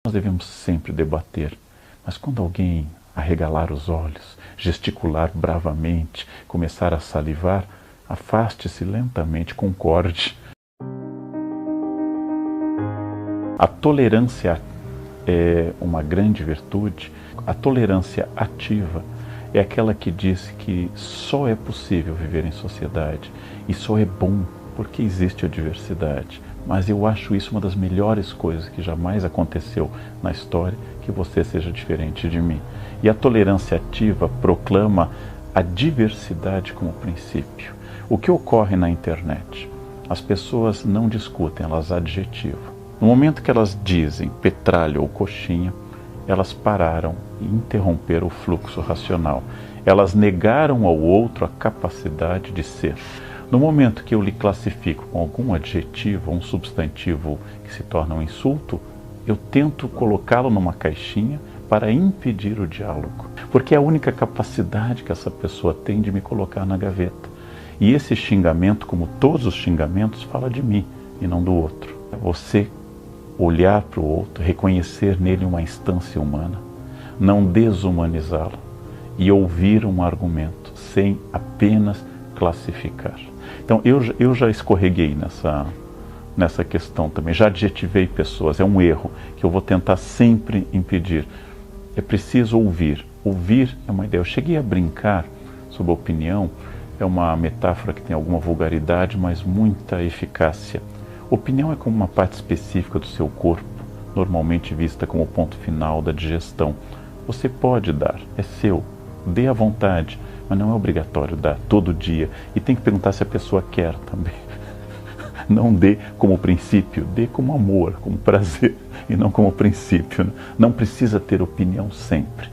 Nós devemos sempre debater, mas quando alguém arregalar os olhos, gesticular bravamente, começar a salivar, afaste-se lentamente, concorde. A tolerância é uma grande virtude. A tolerância ativa é aquela que diz que só é possível viver em sociedade e só é bom porque existe a diversidade. Mas eu acho isso uma das melhores coisas que jamais aconteceu na história, que você seja diferente de mim. E a tolerância ativa proclama a diversidade como princípio. O que ocorre na internet? As pessoas não discutem, elas adjetivam. No momento que elas dizem petralha ou coxinha, elas pararam e interromperam o fluxo racional. Elas negaram ao outro a capacidade de ser. No momento que eu lhe classifico com algum adjetivo, um substantivo que se torna um insulto, eu tento colocá-lo numa caixinha para impedir o diálogo. Porque é a única capacidade que essa pessoa tem de me colocar na gaveta. E esse xingamento, como todos os xingamentos, fala de mim e não do outro. Você olhar para o outro, reconhecer nele uma instância humana, não desumanizá-lo e ouvir um argumento sem apenas classificar. Então eu já escorreguei nessa questão também, já adjetivei pessoas, é um erro que eu vou tentar sempre impedir. É preciso ouvir. Ouvir é uma ideia. Eu cheguei a brincar sobre a opinião, é uma metáfora que tem alguma vulgaridade, mas muita eficácia. Opinião é como uma parte específica do seu corpo, normalmente vista como o ponto final da digestão. Você pode dar, é seu, dê à vontade, mas não é obrigatório dar todo dia. E tem que perguntar se a pessoa quer também. Não dê como princípio, dê como amor, como prazer, e não como princípio. Não precisa ter opinião sempre.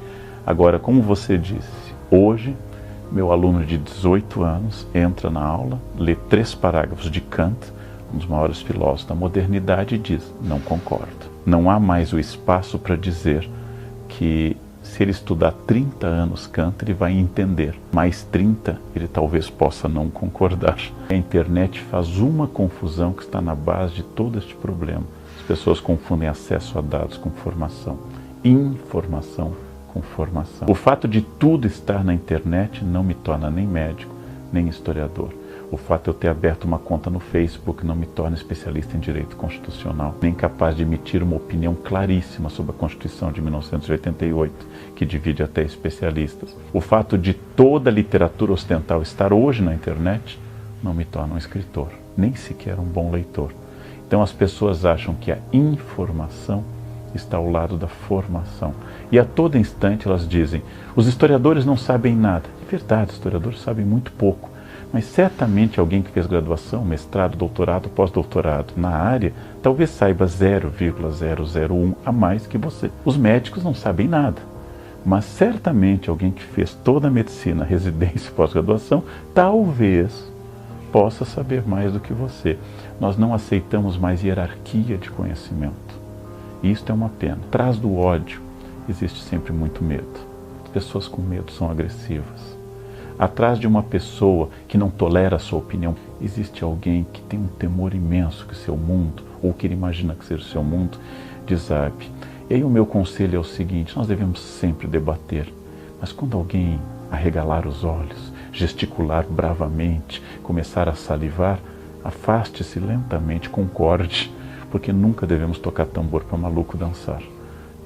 Agora, como você disse, hoje, meu aluno de 18 anos entra na aula, lê 3 parágrafos de Kant, um dos maiores filósofos da modernidade, e diz: não concordo. Não há mais o espaço para dizer que se ele estudar 30 anos Kant, ele vai entender. Mais 30, ele talvez possa não concordar. A internet faz uma confusão que está na base de todo este problema. As pessoas confundem acesso a dados com formação. Informação com formação. O fato de tudo estar na internet não me torna nem médico, nem historiador. O fato de eu ter aberto uma conta no Facebook não me torna especialista em direito constitucional, nem capaz de emitir uma opinião claríssima sobre a Constituição de 1988, que divide até especialistas. O fato de toda a literatura ocidental estar hoje na internet não me torna um escritor, nem sequer um bom leitor. Então as pessoas acham que a informação está ao lado da formação. E a todo instante elas dizem: os historiadores não sabem nada. É verdade, os historiadores sabem muito pouco. Mas certamente alguém que fez graduação, mestrado, doutorado, pós-doutorado na área, talvez saiba 0,001 a mais que você. Os médicos não sabem nada. Mas certamente alguém que fez toda a medicina, residência e pós-graduação, talvez possa saber mais do que você. Nós não aceitamos mais hierarquia de conhecimento. E isto é uma pena. Atrás do ódio existe sempre muito medo. As pessoas com medo são agressivas. Atrás de uma pessoa que não tolera a sua opinião, existe alguém que tem um temor imenso que o seu mundo, ou que ele imagina que seja o seu mundo, desabe. E aí o meu conselho é o seguinte: nós devemos sempre debater, mas quando alguém arregalar os olhos, gesticular bravamente, começar a salivar, afaste-se lentamente, concorde, porque nunca devemos tocar tambor para maluco dançar.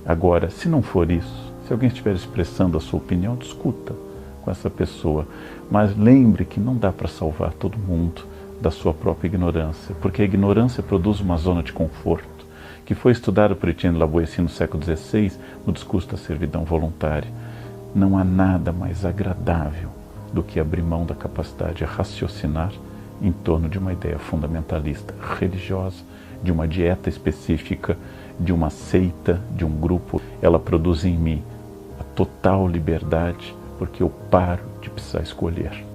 Agora, se não for isso, se alguém estiver expressando a sua opinião, discuta com essa pessoa, mas lembre que não dá para salvar todo mundo da sua própria ignorância, porque a ignorância produz uma zona de conforto, que foi estudada por Etienne Lavoisier no século XVI, no discurso da servidão voluntária. Não há nada mais agradável do que abrir mão da capacidade de raciocinar em torno de uma ideia fundamentalista, religiosa, de uma dieta específica, de uma seita, de um grupo. Ela produz em mim a total liberdade, porque eu paro de precisar escolher.